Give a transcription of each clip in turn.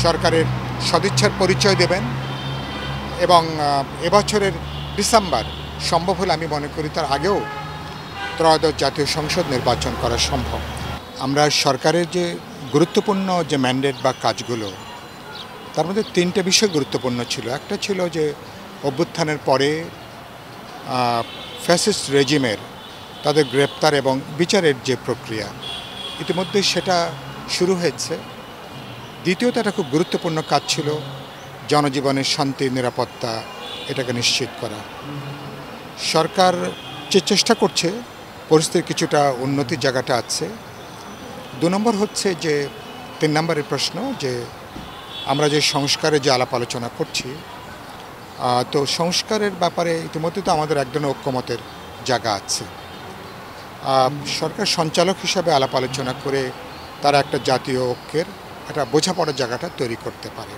সরকারের সদিচ্ছার পরিচয় দেবেন এবং এবছরের ডিসেম্বর সম্ভব হলে আমি মনে করি তার আগেও ত্রয়োদশ জাতীয় সংসদ নির্বাচন করা সম্ভব। আমরা সরকারের যে গুরুত্বপূর্ণ যে ম্যান্ডেট বা কাজগুলো, তার মধ্যে তিনটে বিষয় গুরুত্বপূর্ণ ছিল। একটা ছিল যে অভ্যুত্থানের পরে ফ্যাসিস্ট রেজিমের তাদের গ্রেপ্তার এবং বিচারের যে প্রক্রিয়া, ইতিমধ্যে সেটা শুরু হয়েছে। দ্বিতীয়ত একটা খুব গুরুত্বপূর্ণ কাজ ছিল জনজীবনের শান্তি নিরাপত্তা এটাকে নিশ্চিত করা। সরকার যে চেষ্টা করছে, পরিস্থিতির কিছুটা উন্নতির জায়গাটা আছে। 2 নম্বর হচ্ছে যে 3 নম্বরের প্রশ্ন যে আমরা যে সংস্কারের যে আলাপ আলোচনা করছি, তো সংস্কারের ব্যাপারে ইতিমধ্যে তো আমাদের এক ধরনের ঐক্যমতের জায়গা আছে। সরকার সঞ্চালক হিসাবে আলাপ আলোচনা করে তারা একটা জাতীয় ঐক্যের একটা বোঝাপড়ার জায়গাটা তৈরি করতে পারে।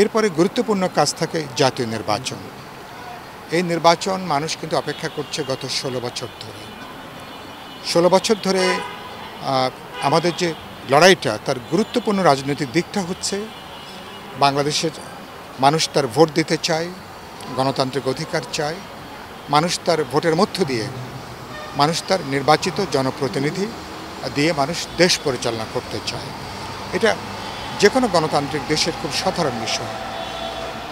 এরপরে গুরুত্বপূর্ণ কাজ থাকে জাতীয় নির্বাচন। এই নির্বাচন মানুষ কিন্তু অপেক্ষা করছে গত 16 বছর ধরে। 16 বছর ধরে আমাদের যে লড়াইটা, তার গুরুত্বপূর্ণ রাজনৈতিক দিকটা হচ্ছে বাংলাদেশের মানুষ তার ভোট দিতে চায়, গণতান্ত্রিক অধিকার চায়, মানুষ তার ভোটের মধ্য দিয়ে মানুষ তার নির্বাচিত জনপ্রতিনিধি দিয়ে মানুষ দেশ পরিচালনা করতে চায়। এটা যে কোনো গণতান্ত্রিক দেশের খুব সাধারণ বিষয়।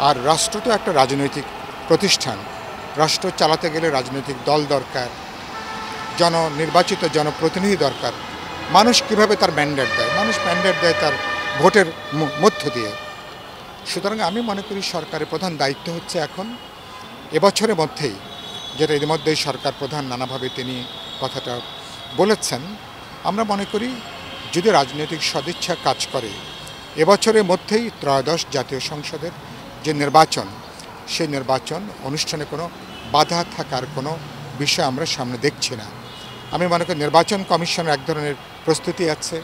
আর রাষ্ট্র তো একটা রাজনৈতিক প্রতিষ্ঠান। রাষ্ট্র চালাতে গেলে রাজনৈতিক দল দরকার, নির্বাচিত জনপ্রতিনিধি দরকার। মানুষ কিভাবে তার ম্যান্ডেট দেয়? মানুষ ম্যান্ডেট দেয় তার ভোটের মধ্য দিয়ে। সুতরাং আমি মনে করি সরকারের প্রধান দায়িত্ব হচ্ছে এখন এবছরের মধ্যেই, যেটা ইতিমধ্যেই সরকার প্রধান নানাভাবে তিনি কথাটা বলেছেন, আমরা মনে করি যদি রাজনৈতিক সদিচ্ছা কাজ করে, এবছরের মধ্যেই ত্রয়োদশ জাতীয় সংসদের যে নির্বাচন, সেই নির্বাচন অনুষ্ঠানে কোনো বাধা থাকার কোনো বিষয় আমরা সামনে দেখছি না। আমি মনে করি নির্বাচন কমিশনের এক ধরনের প্রস্তুতি আছে,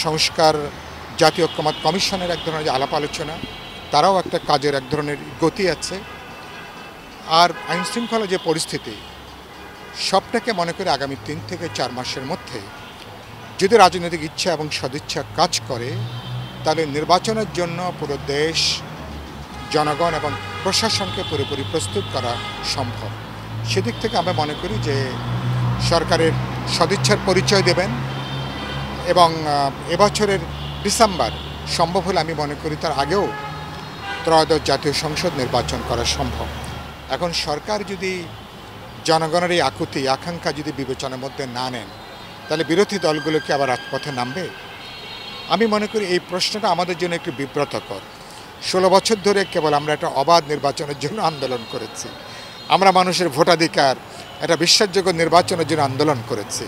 সংস্কার জাতীয় ঐক্যমত কমিশনের এক ধরনের আলাপ আলোচনা, তারাও একটা কাজের এক ধরনের গতি আছে। আর আইনশৃঙ্খলা যে পরিস্থিতি, সবটাকে মনে করি আগামী 3 থেকে 4 মাসের মধ্যে যদি রাজনৈতিক ইচ্ছা এবং সদিচ্ছা কাজ করে, তাহলে নির্বাচনের জন্য পুরো দেশ, জনগণ এবং প্রশাসনকে পুরোপুরি প্রস্তুত করা সম্ভব। সেদিক থেকে আমরা মনে করি যে সরকারের সদিচ্ছার পরিচয় দেবেন এবং এবছরের ডিসেম্বর সম্ভব হলে আমি মনে করি তার আগেও ত্রয়োদশ জাতীয় সংসদ নির্বাচন করা সম্ভব। এখন সরকার যদি জনগণের এই আকুতি আকাঙ্ক্ষা যদি বিবেচনার মধ্যে না নেন, তাহলে বিরোধী দলগুলোকে আবার রাজপথে নামবে। আমি মনে করি এই প্রশ্নটা আমাদের জন্য একটু বিব্রতকর। 16 বছর ধরে কেবল আমরা একটা অবাধ নির্বাচনের জন্য আন্দোলন করেছি, আমরা মানুষের ভোটাধিকার, একটা বিশ্বাসযোগ্য নির্বাচনের জন্য আন্দোলন করেছি।